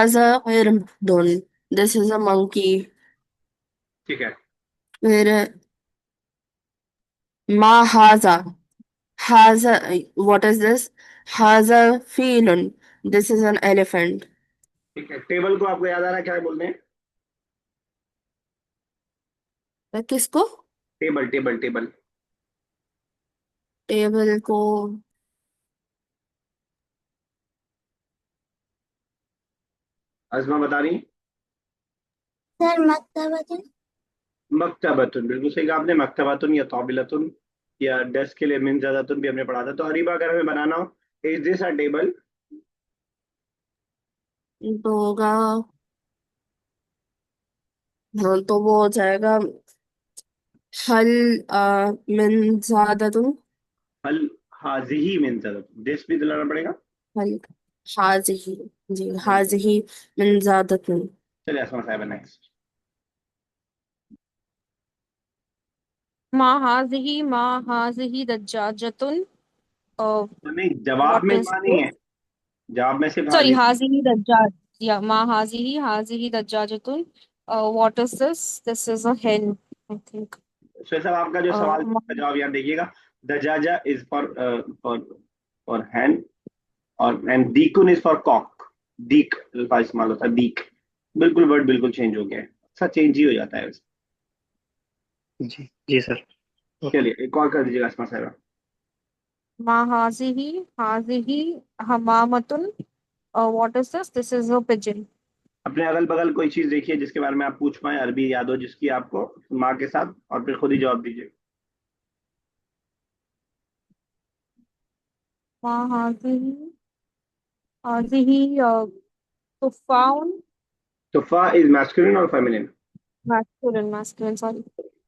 हाजा इरदुन, this is a monkey. ठीक है। फिर मा हाजा, हाजा, व्हाट इज दिस? हाजा फीलन, दिस इज एन एलिफेंट। ठीक है, टेबल को आपको याद आ रहा है क्या बोलते हैं? किसको? Table table table. टेबल को? अजमा बता रही हैं? सर मक्तबतुन। मकतबतुन, बिल्कुल सही कहा आपने। मकतबतुन या तौबिलतुन या डेस्क के लिए मिन ज्यादातुन भी हमने पढ़ा था। तो हरीबा अगर हमें बनाना हो, इज दिस अ टेबल? तो होगा, हाँ तो वो हो जाएगा हल मिन ज्यादातुन। हल हाजिही मिन ज्यादातुन, दिस भी दिलाना पड़ेगा। हल हाजिही, जी वेरी गुड। हाजिही मिन ज्यादातुन। चलिए असमा साहब नेक्स्ट। मा हाजिही दज्जाजतुन। नहीं, जवाब व्हाट में इज माँ नहीं है। दिस? जवाब में सिर्फ सॉरी, हाजिर। हाजिही दज्जाज, या मा हाजिही दज्जाजतुन। What is this? This is a hen, I think. शेर साहब, आपका जो सवाल का जवाब यहाँ देखिएगा। दजाजा is for for for hen, और एंड दीकुन इज फॉर कॉक। दीक का इस्तेमाल होता है, दीक। बिल्कुल, वर्ड बिल्कुल चेंज हो गया है। अच्छा, चेंज ही हो जाता है वैसे। जी जी सर। ओके। चलिए एक और कर दीजिएगा असमा साहब। मा हाजिही हमामतुन। What is this? This is a pigeon. अपने अगल बगल कोई चीज देखिए जिसके बारे में आप पूछ पाए, अरबी याद हो जिसकी आपको, माँ के साथ, और फिर खुद ही जवाब दीजिए। मा हाजिही तुफाउन। तुफा इज मैस्कुलिन और फेमिनिन? Masculine, sorry.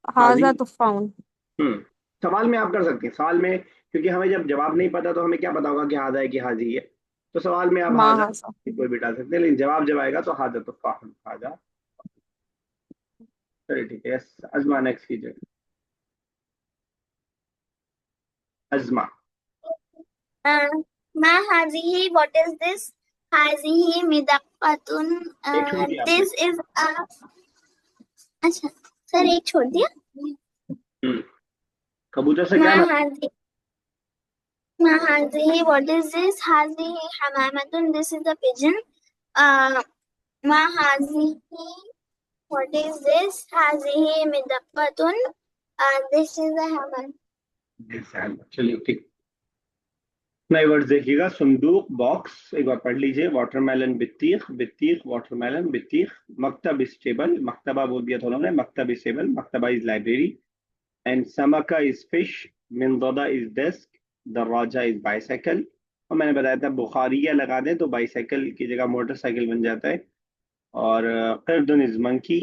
हाजी। हाजा तुफाउन। हम्म। सवाल में आप कर सकते हैं, सवाल में, क्योंकि हमें जब जवाब नहीं पता तो हमें क्या पता होगा कि हाजा है कि हाजी है। तो सवाल में आप मा हाजा हाजा। कोई भी डाल सकते हैं, लेकिन जवाब जब आएगा तो हाजा तुफा, हाजा। चलिए ठीक है, यस अजमा नेक्स्ट कीजिए। अजमा। मा हाजिही, व्हाट इज दिस? हाजिही मिदक्कतुन, एक छोड़ दिया आपने। दिस इज अ, अच्छा सर एक छोड़ दिया। हम्म। कबूतर से मा क्या मतलब? हाजी, मा हाजिही, व्हाट इज दिस? हाजिही हमामतुन, दिस इज अ पिजन। मा हाजिही, व्हाट इज दिस? हाजिही मिदक्कतुन, दिस इज अ हैमर। चलिए ठीक। नए वर्ड देखिएगा। संदूक, बॉक्स, एक बार पढ़ लीजिए। वाटरमेलन, बित्तीख, बित्तीख वाटरमेलन, बित्तीख। मकतब इज टेबल, मकतबा बोल दिया था उन्होंने। मकतब इज टेबल, मकतबा इज लाइब्रेरी। एंड समका इज फिश। मिनददा इज डेस्क। दरवाजा इज बाइसाइकिल। और मैंने बताया था बुखारिया लगा दें तो बाइसाइकिल की जगह मोटरसाइकिल बन जाता है। और qirdun इज मंकी।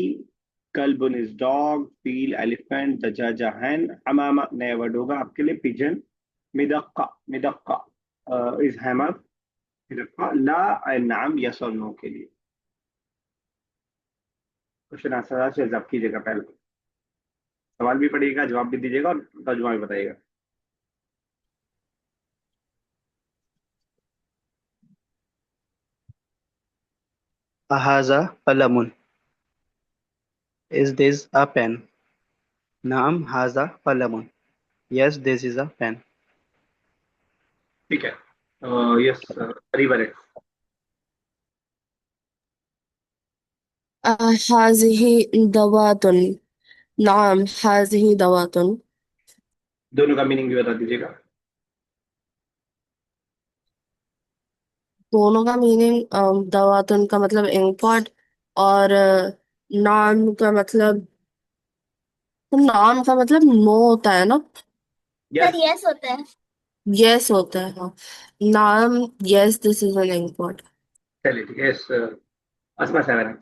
कल्बुन इज डॉग। फील एलिफेंट। दजाजा हैन। हमामा नया वर्ड होगा आपके लिए, पिजन। मिदक्का, मिदक्का इज हैमर। मिदक्का ला, नाम, यस और नो के लिए। क्वेश्चन आंसर से जब कीजिएगा पहले। सवाल भी पढ़िएगा, जवाब भी दीजिएगा और तर्जुमा भी बताइएगा। अहाजा कलमुन, इज दिस अ पेन? नाम हाजा कलमुन, yes this is a pen. ठीक है, यस रिवर है। हाजिही दवातुन, नाम हाजिही दवातुन। दोनों का मीनिंग भी बता दीजिएगा। दोनों का मीनिंग, दवातुन का मतलब इंकॉर्ड, और नाम का मतलब, नाम का मतलब नो होता है ना? यस। सर यस होता है। यस होता है, हाँ। नाम, यस दिस इज एन इंकॉर्ड। चलिए ठीक है, यस असमा सेवन।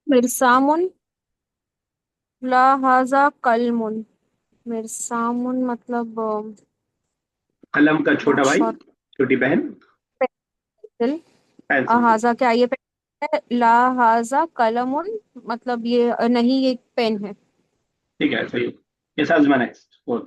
मिरसामुन। ला हाजा कलमुन। मिरसामुन मतलब कलम का छोटा नॉट भाई, श्योर। छोटी बहन। पेंसिल। पेंसिल, ठीक। हाजा क्या ये पेन है? ला हाजा कलमुन मतलब ये नहीं, ये पेन है। ठीक है, सही। Yes Ajma next. Fourth.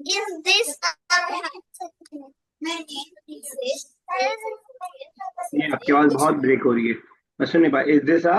Is this ये आपकी आवाज बहुत ब्रेक हो रही है, मैं सुन नहीं पाया। Is this a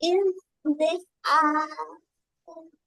Is this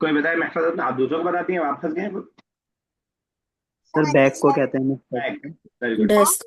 कोई बताए महफूज? आप दूसरों को बताती हैं, आप फंस गए। सर बैग को कहते हैं bag, very good. Desk.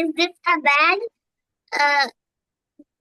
Is this a bag?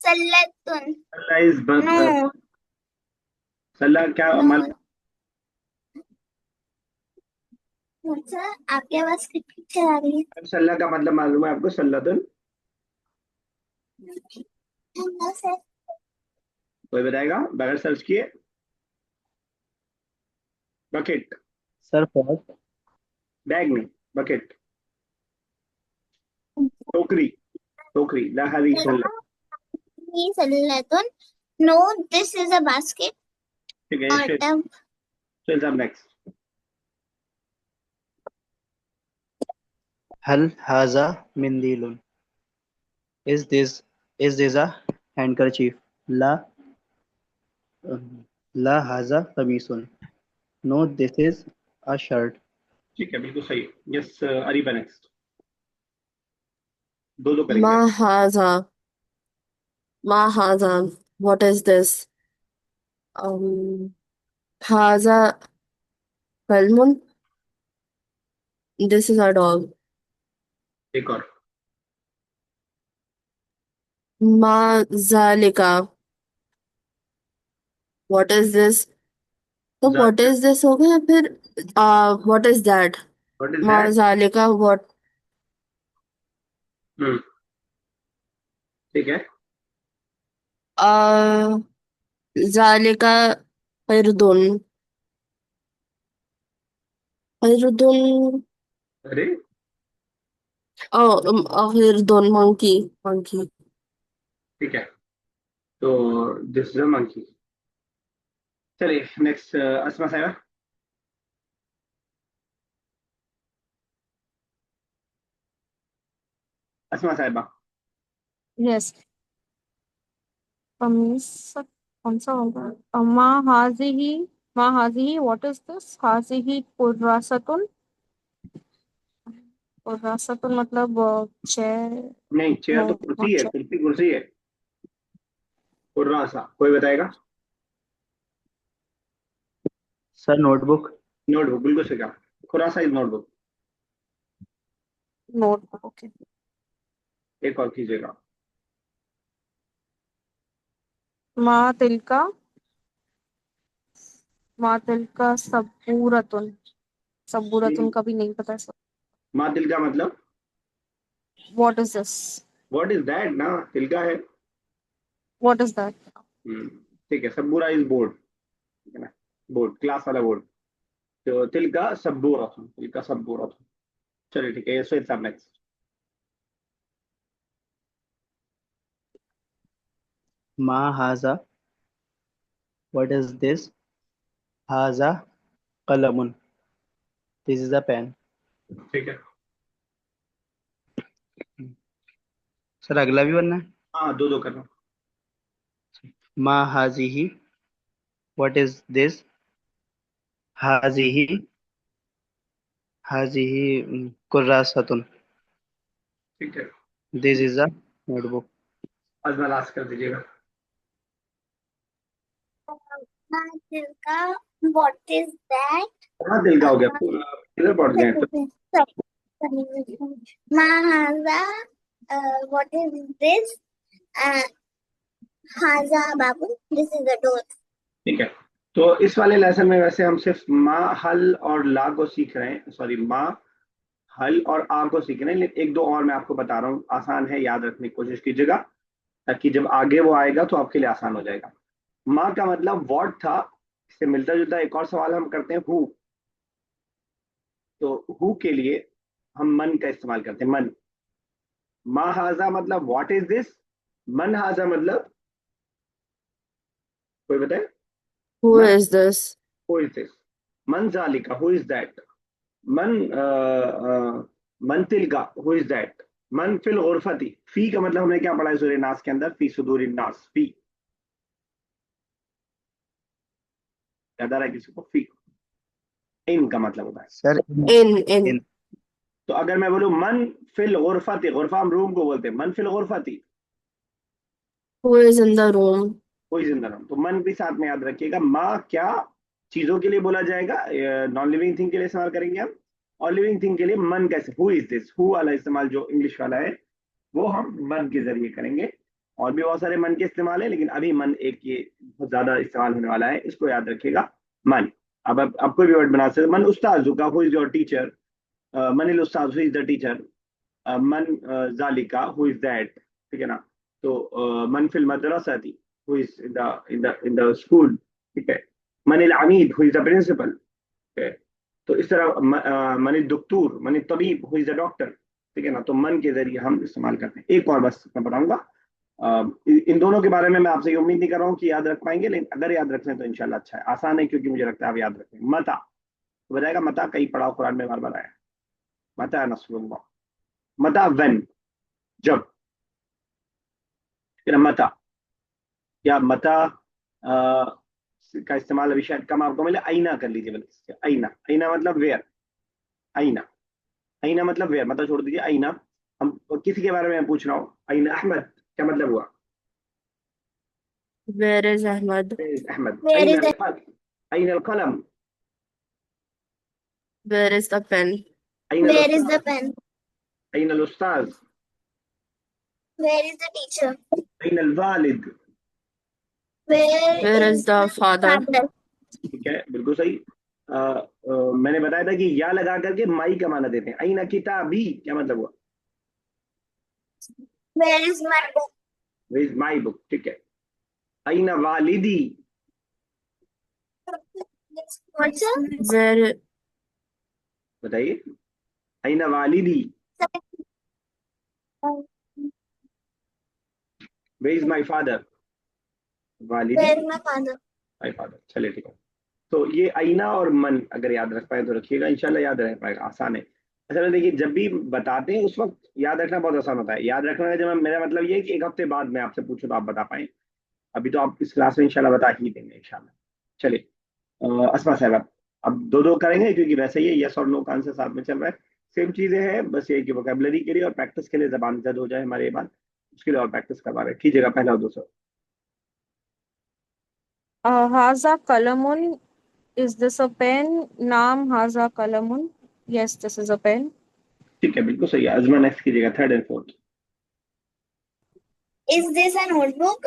सल्ला इज No. सल्ला क्या No. मतलब? अच्छा, आपकी आवाज कितनी आ रही है? सल्ला का मतलब मालूम है आपको? सल्लतुन, कोई बताएगा बगैर सर्च किए? बकेट, सर पॉट, बैग नहीं, बकेट, टोकरी, टोकरी। ला हदी सल्ला, सल्लतुन. No, this is a basket ठीक है। or tub. चल अब नेक्स्ट। हल हाजा मिंदीलुन, इज दिस अ हैंडकरचीफ? ला ला हाजा कमीसुन, no this is a shirt. ठीक है, बिल्कुल सही। Yes Areeba next. दो दो करेंगे। Mahaza. Mahaza. What is this? Haza Kalmun. This is a dog. एक और। Mazalika. What is this? तो what is this हो गया फिर what is that? What is that? Mazalika what? ठीक है। Zalika Qirdun. Qirdun. अरे Oh, Qirdun monkey. ठीक है, तो दिस इज अ मंकी। चलिए नेक्स्ट, अस्मा साहिबा। अस्मा साहिबा, Yes. कमीज कौन सा होगा? मा हाजिही व्हाट इज दिस? हाजिही कुर्रासतुन। कुर्रासतुन मतलब चेयर? नहीं चेयर नो, तो कुर्सी नॉट है, चेयर। कुर्सी कुर्सी है। कुर्रासा, कोई बताएगा? Sir notebook. नोटबुक, बिल्कुल सही कहा। Khurasan is notebook. Note, okay. एक और कीजिएगा। मा तिलका सबूरतुन। सबूरतुन का भी नहीं पता सब। माँ तिलका मतलब? What is this? What is that ना, तिलका है। What is that? ठीक है, सबूरा इज बोर्ड, ठीक है ना, बोर्ड, क्लास वाला बोर्ड। तो तिलका सबूरा, तिलका सबूरा। चलिए ठीक है, सो इट्स अप नेक्स्ट। मा हाजा, व्हाट इज दिस? हाजा कलमुन, दिस इज अ पेन। ठीक है। सर अगला भी बनना है। हाँ, दो दो करना। मा हाजिही, व्हाट इज दिस? हाजिही हाजिही कुर्रासतुन, ठीक है, this is a notebook. Azma last कर दीजिएगा। तिलका. What is that? कहाँ तिलका हो गया, किधर पहुंच गए तो? Mahaza. What is this? Haza Babu. This is the door. ठीक है, तो इस वाले लेसन में वैसे हम सिर्फ माँ हल और ला को सीख रहे हैं, सॉरी माँ हल और आ को सीख रहे हैं, लेकिन एक दो और मैं आपको बता रहा हूँ, आसान है, याद रखने की कोशिश कीजिएगा, ताकि जब आगे वो आएगा तो आपके लिए आसान हो जाएगा। माँ का मतलब वॉट था, इससे मिलता जुलता एक और सवाल हम करते हैं, हु। तो हु के लिए हम मन का इस्तेमाल करते हैं, मन। माँ हाजा मतलब व्हाट इज दिस, मन हाजा मतलब कोई बताए? Who मन is this? Who is this? मन जालिका हु इज दैट? मन मन तिलका हु इज दैट? मन फिल गुरफती, फी का मतलब हमने क्या पढ़ा है सूर्य नास के अंदर? फी सुदूर नास, फी याद आ रहा है किसी को? फी इन का मतलब होता है। Sir, In. in तो अगर मैं बोलूं मन फिल गुरफती, गुरफा हम रूम को बोलते हैं, मन fill गुरफती Who is in the room? कोई जिंदा ना हो। तो मन भी साथ में याद रखिएगा। माँ क्या चीजों के लिए बोला जाएगा? नॉन लिविंग थिंग के लिए इस्तेमाल करेंगे हम, और लिविंग थिंग के लिए मन कैसे? हु इज दिस, हु वाला इस्तेमाल जो इंग्लिश वाला है वो हम मन के जरिए करेंगे। और भी बहुत सारे मन के इस्तेमाल है, लेकिन अभी मन एक ये बहुत ज्यादा इस्तेमाल होने वाला है, इसको याद रखिएगा। मन। अब कोई भी वर्ड बना सकते हैं। मन उस्ताद का, हु इज योर टीचर? मन उस्ताद, हु इज द टीचर? मन जालिका, हु इज दैट? ठीक है ना? तो मन फिल मदरसा थी, who is in the school. ठीक है। मन अल अमीद, हु इज द प्रिंसिपल। ठीक है। तो इस तरह मन दुक्तूर, मन तबीब, हु इज द डॉक्टर। ठीक है ना? तो मन के जरिए हम इस्तेमाल करते हैं। एक और बस मैं बताऊंगा। इन दोनों के बारे में मैं आपसे ये उम्मीद नहीं कर रहा हूँ कि याद रख पाएंगे, लेकिन अगर याद रख लें तो इंशाल्लाह अच्छा है। आसान है क्योंकि मुझे लगता है आप याद रखेंगे। मता तो बताएगा, मता कई पड़ाव कुरान में बार बार आया। मता नसरुल्लाह, मता व्हेन, जब। फिर मता या मता का इस्तेमाल अभी शायद कम आपको मिले। आईना कर लीजिए बल्कि, आईना। आईना मतलब वेयर, आईना। आईना मतलब वेयर, मतलब छोड़ दीजिए आईना। हम किसी के बारे में मैं पूछ रहा हूँ, आईना अहमद, क्या मतलब हुआ? Where is Ahmad? Ahmad. Where आईना is the आईना कलम, Where is the pen? आईना where is Ustad, the pen? आईना उस्ताद, Where is the teacher? आईना वालिद। Where Where is is the the father? father? ठीक है, बिल्कुल सही। मैंने बताया था कि या लगा करके माई का माना देते हैं। आईना किताबी, क्या मतलब हुआ? Where is my book? Where my book. ठीक है। आईना वालिदी, What's up? Where बताइए। आईना वालिदी, वेयर इज माई फादर? वालिदी, Where is my father? My father. चलिए ठीक है। तो ये आईना और मन अगर याद रख पाए तो रखिएगा, इंशाल्लाह याद रह पाएगा, आसान है। असल में देखिए, जब भी बताते हैं उस वक्त याद रखना बहुत आसान होता है। याद रखना का जब मेरा मतलब ये है कि एक हफ्ते बाद मैं आपसे पूछूं तो आप बता पाए। अभी तो आप इस क्लास में इंशाल्लाह बता ही देंगे इंशाल्लाह। चलिए, अस्मा साहब, अब दो दो करेंगे क्योंकि वैसे ही यस और नो का आंसर साथ में चल रहा है। सेम चीजें हैं, बस ये कि वोकेबलरी के लिए और प्रैक्टिस के लिए जबान जद हो जाए हमारे ये बात, उसके लिए और प्रैक्टिस करवा रहे हैं। कीजिएगा पहला और दूसरा। Haza Kalamun? Is this a pen? Naam Haza Kalamun? Yes, this is a pen. ठीक है, बिल्कुल सही है। अजमा नेक्स्ट कीजिएगा, third and fourth. Is this a notebook?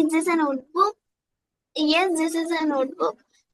Is this a notebook? Yes, this is a notebook.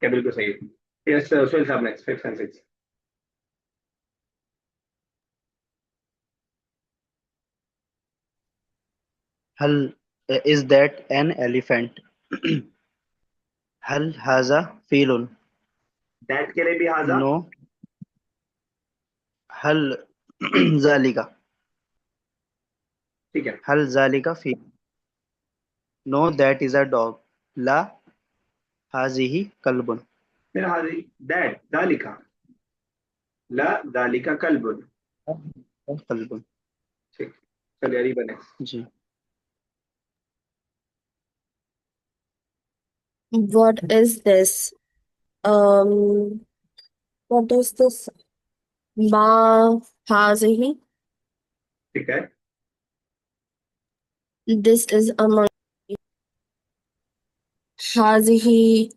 क्या बिल्कुल सही है। यस सोहेल साहब next, fifth and six. Hal is that an elephant? Hal haza feelun? That के लिए भी हाजा। No. Hal zalika? ठीक है। Hal zalika feel? No, that is a dog. La hazihi kalbun. फिर हाजी, दैट दालिका, ला दालिका कल्बुन। Kalbun. ठीक। चलिए अरीबा नेक्स्ट। जी. What is this? Um, what is this? Ma Hazihi? ठीक है। This is a monkey. Hazihi,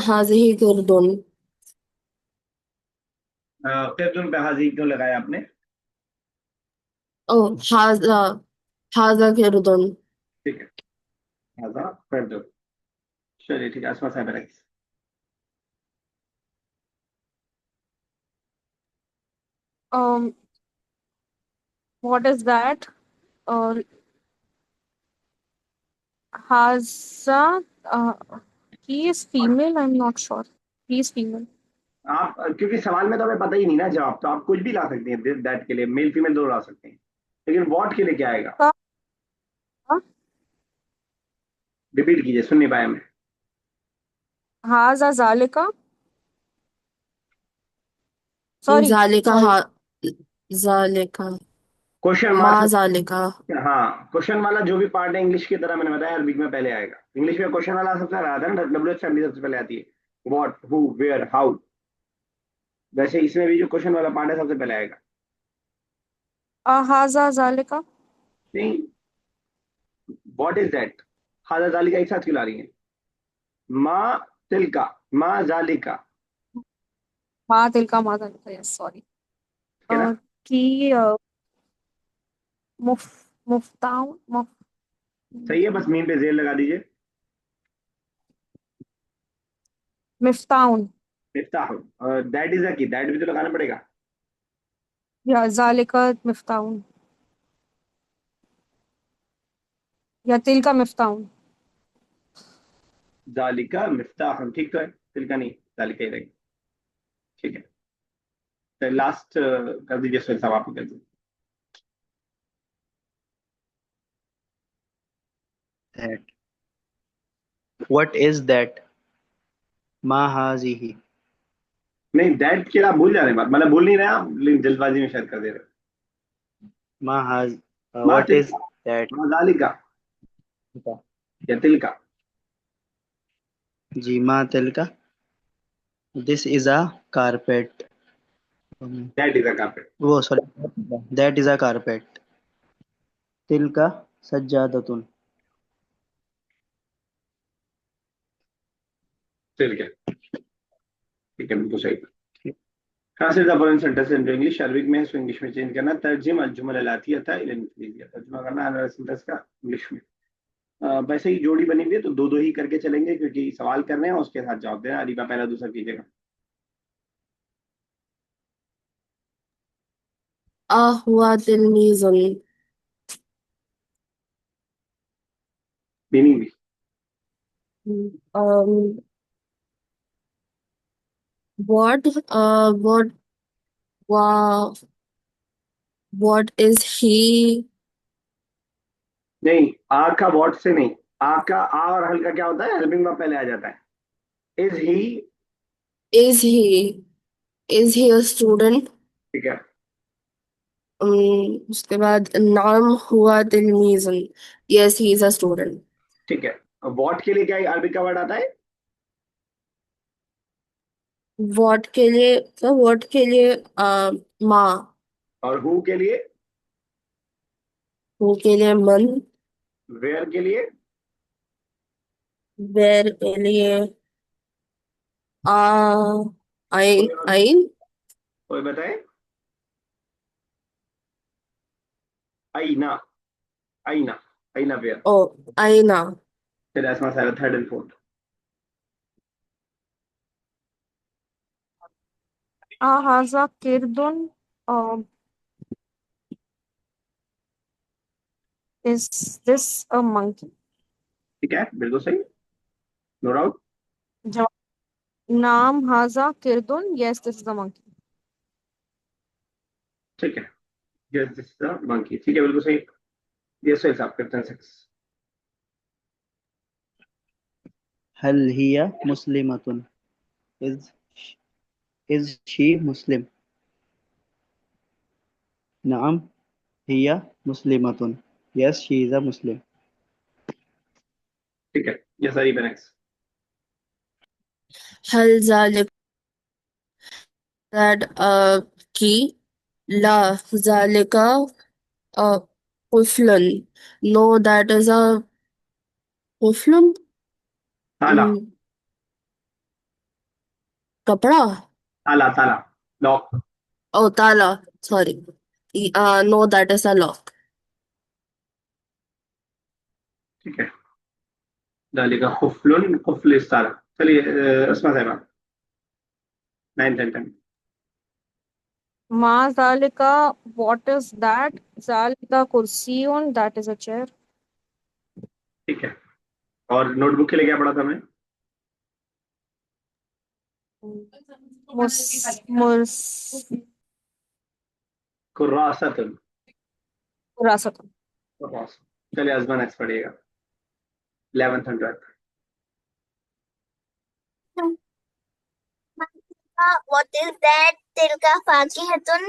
Hazihi Kurdun. फिर पे हाजी क्यों लगाया आपने? Oh, Haza Kurdun. ठीक है, हाजा फिर दो। चलिए ठीक है, अस्मा साहब next. Um, what is that? Uh, Haza, he is female, I'm not sure. He is female. आप क्योंकि सवाल में तो हमें पता ही नहीं ना जवाब, तो आप कुछ भी ला सकते हैं दैट के लिए, मेल फीमेल दो ला सकते हैं, लेकिन वॉट के लिए क्या आएगा? का हाँ, रिपीट कीजिए, सुन नहीं पाया मैं। हाजा जालिका, सॉरी जालिका सॉरी, हा जालिका क्वेश्चन मा मार्क। जालिका। हाँ, क्वेश्चन वाला जो भी पार्ट है इंग्लिश की तरह मैंने बताया अरबिक में पहले आएगा। इंग्लिश में क्वेश्चन वाला सबसे पहले आता है ना, डब्ल्यू एच फैमिली सबसे पहले आती है, व्हाट, हु, वेयर, हाउ। वैसे इसमें भी जो क्वेश्चन वाला पार्ट है सबसे पहले आएगा। हाजा जालिका, नहीं, व्हाट इज दैट, हाजा जालिका एक साथ क्यों ला रही है? माँ तिलका, माँ जालिका, मा तिलका, यस सॉरी। ठीक है ना? कि मुफ मुफ्ताउन मुफ सही है, बस मीन पे जेल लगा दीजिए। मिफ्ताउन, इफ्ताह, दैट इज अ की, दैट भी तो लगाना पड़ेगा। या जालिका मिफ्ताउन, या तिलका मिफ्ताउन। जालिका मिफ्ताह, ठीक तो है, तिलका नहीं, जालिका ही रहेगा। ठीक है, तो लास्ट कर दीजिए सर साहब, आप ही कर दीजिए। That. What is that? Ma hazihi. नहीं, दैट के आप भूल जा रहे हैं बात, मतलब भूल नहीं रहे आप, लेकिन जल्दबाजी में शायद कर दे रहे हो। Ma haz. माँ What is तिलका, that? माँ जालिका, या Tilka. Ji ma tilka. This is a carpet. That is a carpet. Oh, sorry. That is a carpet. Tilka sajjadatun. ठीक है, ठीक है, बिल्कुल सही। Translate the following sentence into English, Arabic में है इसको इंग्लिश में चेंज करना। तर्जिम अल जुमल अल आतियता इला इंग्लिश, तर्जुमा करना है सेंटेंस का इंग्लिश में। वैसे ही जोड़ी बनी हुई है तो दो दो ही करके चलेंगे, क्योंकि सवाल कर रहे हैं उसके साथ जवाब देना। अरीबा पहला दूसरा कीजिएगा। हुआ तिलमीजुन। मीनिंग भी। um what wa what is he? नहीं, आ का वॉट से नहीं, आ का आ और हल का क्या होता है, हेल्पिंग वर्ब पहले आ जाता है। Is he, Is he a student? ठीक है, उसके बाद नाम हुआ तिलमीजुन। Yes, he is a student. ठीक है। वॉट के लिए क्या अरबिक का वर्ड आता है? what के लिए माँ। और हु के लिए? who के लिए मन। वेयर के लिए? where के लिए आ कोई आइन और, आइन कोई बताए? आईना, आईना, आईना वेयर। ओ आईना। फिर ऐसा सारा थर्ड एंड फोर्थ। हाजा किरदुन, इज दिस अ मंकी। ठीक है, बिल्कुल सही, नो डाउट। जवाब, नाम हाजा किरदुन, yes this is a monkey. ठीक है, yes this is the monkey, ठीक है, बिल्कुल सही। यस सर साहब, captain 6। Hal hiya muslimatun. Is is she Muslim? Naam hiya muslimatun. Yes, she is a Muslim. ठीक है, यस सर, नेक्स्ट। हल जालिक that की ला जालिका कुफलन। no, that is a कुफलन। ताला, mm, कपड़ा। ताला, ताला, लॉक। oh ताला, sorry। no, that is a lock। ठीक है, डालेगा खुफलुन, खुफल इस ताला। चलिए अस्मा साहबा, 9 10 10। मा जालिका, व्हाट इज दैट? जालिका कुर्सियुन, दैट इज अ चेयर। ठीक है, और नोटबुक के लिए क्या पढ़ा था मैं? मुस कुर्रासतुन। कुरासतुन। कुर्रास। चलिए अजमा नेक्स्ट पढ़िएगा 1100। What is that? तिलका फाकिहतुन।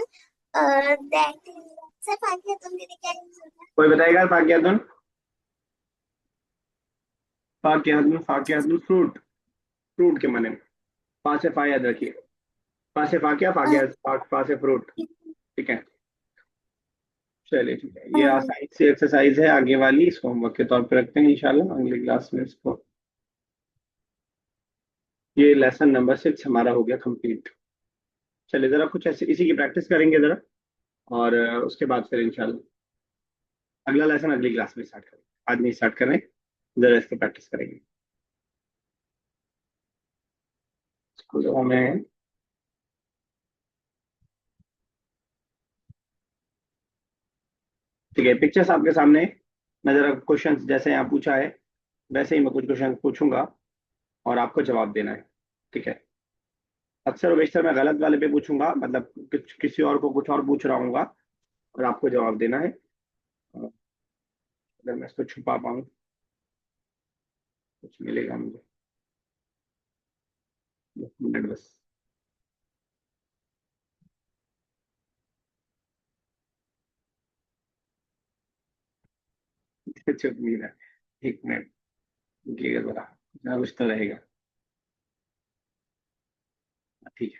That is सर फाकिहतुन दीदी क्या है? कोई बताएगा फाकिहतुन? फाकिहतुन, फाकिहतुन फ्रूट, फ्रूट के माने में। फा से फा याद रखिए, फा से फाकिया, फाकिया फा से फ्रूट। ठीक है, चलिए ठीक है, ये आसानी से एक्सरसाइज है आगे वाली, इसको होमवर्क के तौर पे रखते हैं इंशाल्लाह अगली क्लास में इसको। ये लेसन नंबर 6 हमारा हो गया कंप्लीट। चलिए जरा कुछ ऐसे इसी की प्रैक्टिस करेंगे जरा, और उसके बाद फिर इंशाल्लाह अगला लेसन अगली क्लास में स्टार्ट करेंगे। आज नहीं स्टार्ट करें, जरा इसकी प्रैक्टिस करेंगे। स्कूलों में ठीक है, पिक्चर्स आपके सामने। मैं जरा क्वेश्चन जैसे यहाँ पूछा है वैसे ही मैं कुछ क्वेश्चन पूछूंगा और आपको जवाब देना है। ठीक है, अक्सर बेशतर मैं गलत वाले पे पूछूंगा, मतलब किसी और को कुछ और पूछ रहा हूँ और आपको जवाब देना है। अगर मैं इसको छुपा पाऊँ कुछ मिलेगा मुझे, 1 मिनट बस। छुप नहीं रहा, 1 मिनट रुकिएगा जरा, कुछ तो रहेगा। ठीक है,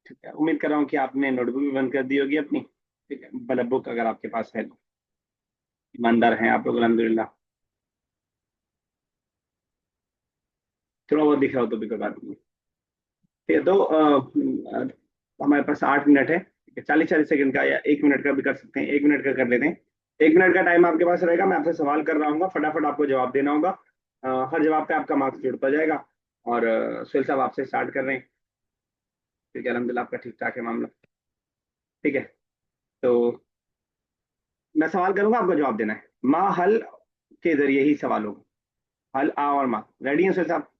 ठीक है, उम्मीद कर रहा हूँ कि आपने नोटबुक भी बंद कर दी होगी अपनी। ठीक है, मतलब बुक अगर आपके पास है तो, ईमानदार हैं आप लोग अल्हम्दुलिल्लाह। थोड़ा बहुत दिख रहा हो तो भी कोई बात नहीं। ठीक है, तो हमारे पास 8 मिनट है। ठीक है, 40-40 सेकंड का या 1 मिनट का भी कर सकते हैं, 1 मिनट का कर लेते हैं। 1 मिनट का टाइम आपके पास रहेगा, मैं आपसे सवाल कर रहा हूँ, फटाफट आपको जवाब देना होगा। हर जवाब पे आपका मार्क्स जुड़ता जाएगा। और सुहेल साहब आपसे स्टार्ट कर रहे हैं। ठीक है, अल्हम्दुलिल्लाह आपका ठीक ठाक है मामला। ठीक है, तो मैं सवाल करूंगा, आपको जवाब देना है। माँ हल के जरिए ही सवाल होगा, हल आ और माँ। रेडी है सुहेल साहब?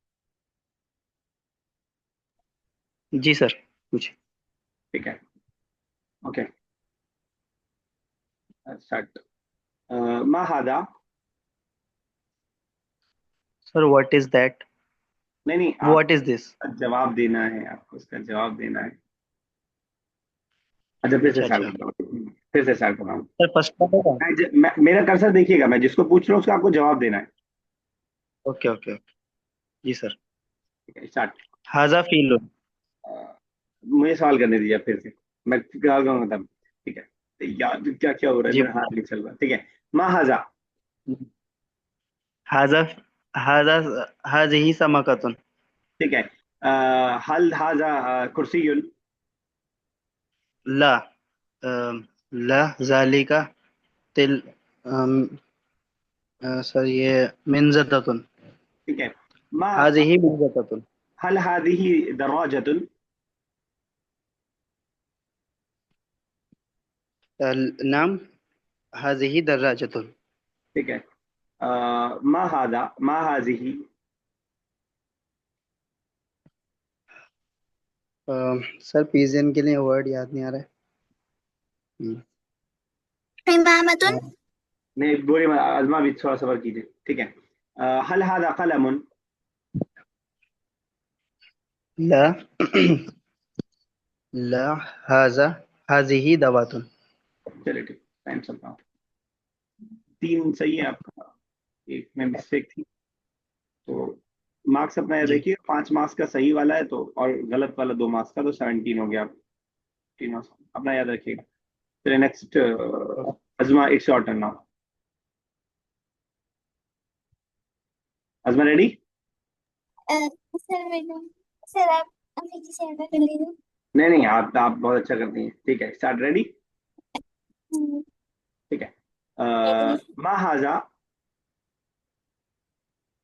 जी सर, कुछ ठीक है, ओके स्टार्ट। माँ हादा। Sir what is that? नहीं नहीं, आप व्हाट इज दिस? जवाब देना है, आपको उसका जवाब देना है। अच्छा फिर से अच्छा स्टार्ट अच्छा करता हूँ, फिर से स्टार्ट कर रहा हूँ। सर, फर्स्ट पढ़ेगा? मेरा कर्सर देखिएगा, मैं जिसको पूछ रहा हूँ उसका आपको जवाब देना है। ओके ओके ओके, जी सर। ठीक है, स्टार्ट। हाजा फीलुन। मुझे सवाल करने दीजिए फिर से, मैं क्या कहूँगा तब। ठीक है, यार क्या क्या हो रहा है, जी, मेरा हाथ नहीं चल रहा। ठीक है, मा हाजा। हाजा हाजा हाजिही समकतुन। ठीक है, हल हाजा कुर्सीयुन। ला ला जालिका तिल सर ये मिनजततुन। ठीक है, मा हाजिही मिनजततुन। हल हादिही दराजतुन। नाम हाजिही दर्राजतुन। ठीक है, मा हादा मा हाजिही। सर पिजियन के लिए वर्ड याद नहीं आ रहा है। इमामतुन। नहीं बोली, आजमा भी थोड़ा सबर कीजिए। ठीक है, हल हादा कलमुन। ला ला हाजा हाजिही दवातुन। चलिए ठीक, टाइम चल रहा। 3 सही है आपका, एक में मिस्टेक थी। तो मार्क्स अपना ये जी देखिए, 5 मार्क्स का सही वाला है तो, और गलत वाला 2 मार्क्स का, तो 17 हो गया। 3 मार्क्स अपना याद रखिएगा। चलिए next, Azma it's your turn now. Azma ready? Sir madam, sir आप पीछे से ऐड कर लीजिए। नहीं नहीं, आप बहुत अच्छा करती हैं। ठीक है, स्टार्ट। रेडी? ठीक है, मा हाजा।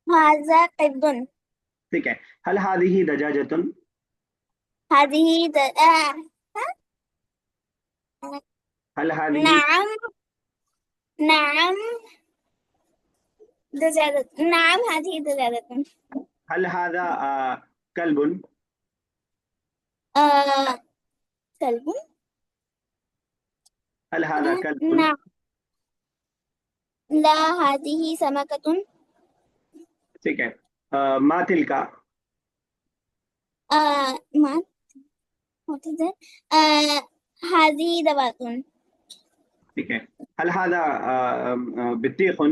हाजा कब्बुन। ठीक है, हल हादिही दजाजतुन। हादिही हल हादिही नाम नाम दजाजतुन नाम हाजी दजाजतुन हल हादा कल्बुन कल्बुन हल हादा कल्बुन ना ला हाजिही समकतुन ठीक है मा तिलका मा what is it हाजिही दवातुन ठीक है हल हादा बित्तीखुन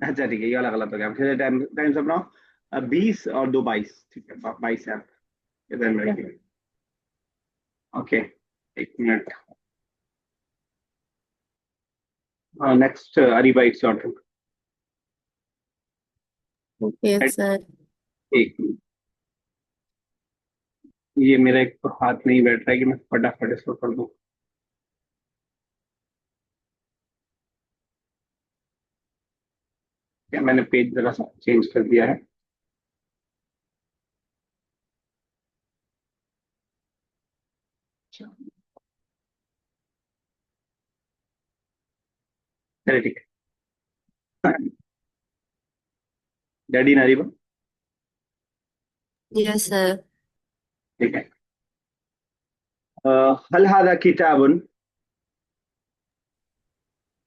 अच्छा ठीक है ये वाला गलत हो गया फिर टाइम टाइम सब ना 20 और 2 22 ठीक है 22 है आप इधर में रखिए ओके एक minute next Areeba it's your turn Okay, sir. एक मिनट ये मेरा एक तो हाथ नहीं बैठ रहा है कि मैं फटाफट इसको कर दूं क्या मैंने पेज जरा सा चेंज कर दिया है चलिए ठीक है डैडी नारीबा Yes, sir. ठीक है हल हादा किताबुन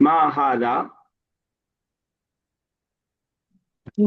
मा हादा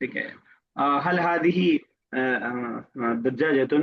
ठीक है हल हादिही दज्जाजतुन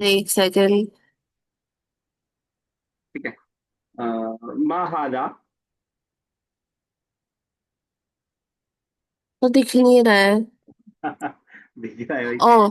एक सेकंड ठीक है मा हादा तो दिख नहीं रहा है दिख रहा है भाई ओ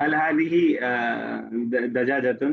हल हादिही दजाजतुन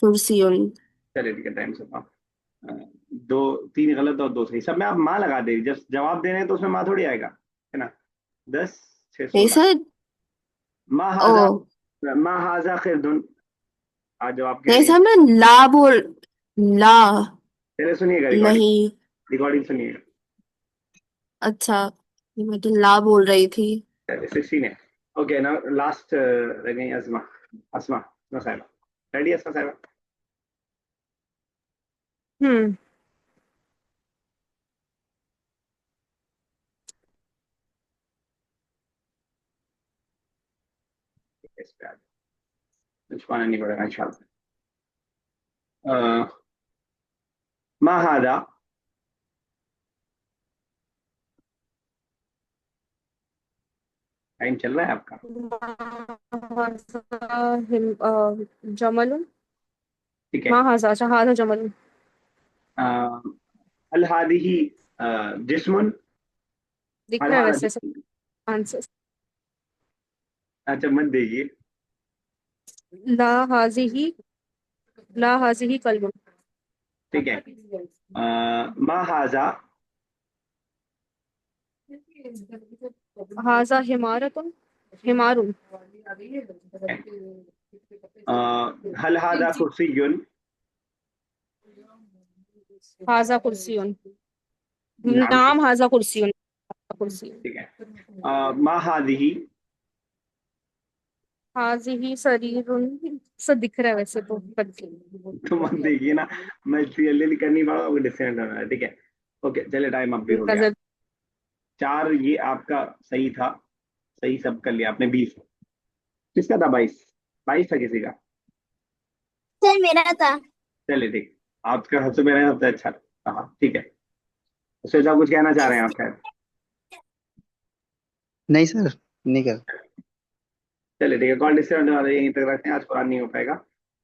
कुर्सी. चलिए ठीक है टाइम से दो तीन गलत और दो सही सब में आप माँ लगा दे जब जवाब देने हैं तो उसमें माँ थोड़ी आएगा है ना 10 6 नहीं 16 सर माँ ओ हाजा माँ हाजा खिरदुन आज जवाब कह नहीं रही है सर मैं ला बोल ला पहले सुनिएगा रिकॉर्डिंग नहीं रिकॉर्डिंग सुनिएगा अच्छा मैं तो ला बोल रही थी 16 है ओके ना लास्ट रह गई अस्मा अस्मा अस्मा साहिबा रेडी अस्मा साहिबा हम्म इस पे कुछ पाना नहीं पड़ेगा इंशाल्लाह मा हादा टाइम चल रहा है आपका जमल ठीक है मा हाजा अच्छा हाजा जमल हल हादिही जिस्मुन दिख हल रहा है हादा वैसे सब आंसर अच्छा मत देखिए ला हाजी ही ला हाजी ही कल्ब ठीक है मा हाजा हाजा हिमारतुन हिमारुन हल हादा कुर्सियुन हाजा कुर्सियुन नाम नाम हाजा कुर्सियुन कुर्सी ठीक है मा हादिही हाजी ही शरीरुन सब दिख रहा है वैसे तो करके तो मत देखिए ना मैं क्लियरली कर नहीं पा रहा हूँ डिफरेंट हो रहा है ठीक है ओके चलिए टाइम अप भी हो गया नजर 4 ये आपका सही था सही सब कर लिया आपने 20 किसका था 22 22 था किसी का सर मेरा था चलिए ठीक आपका सबसे मेरा सबसे अच्छा हाँ ठीक है उससे आप कुछ कहना चाह रहे हैं आप खैर नहीं सर नहीं कर चलिए ठीक है कॉल डिस्कनेक्ट वाले यहीं तक रखते हैं आज कुरान नहीं हो पाएगा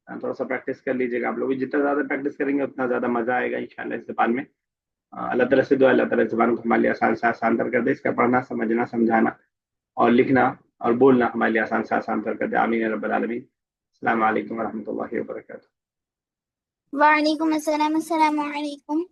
थोड़ा सा प्रैक्टिस कर लीजिएगा आप लोग भी जितना ज्यादा प्रैक्टिस करेंगे उतना ज्यादा मजा आएगा इंशाल्लाह इस जबान में अल्लाह ताला से दुआ, अल्लाह ताला ज़ुबान को हमारे लिए आसान से आसान तर कर दे। इसका पढ़ना, समझना, समझाना और लिखना और बोलना हमारे लिए आसान से आसान तर कर दे। आमीन या रब्बल आलमीन। अस्सलाम वालेकुम व रहमतुल्लाहि व बरकातुहू। वालेकुम अस्सलाम, अस्सलामु अलैकुम।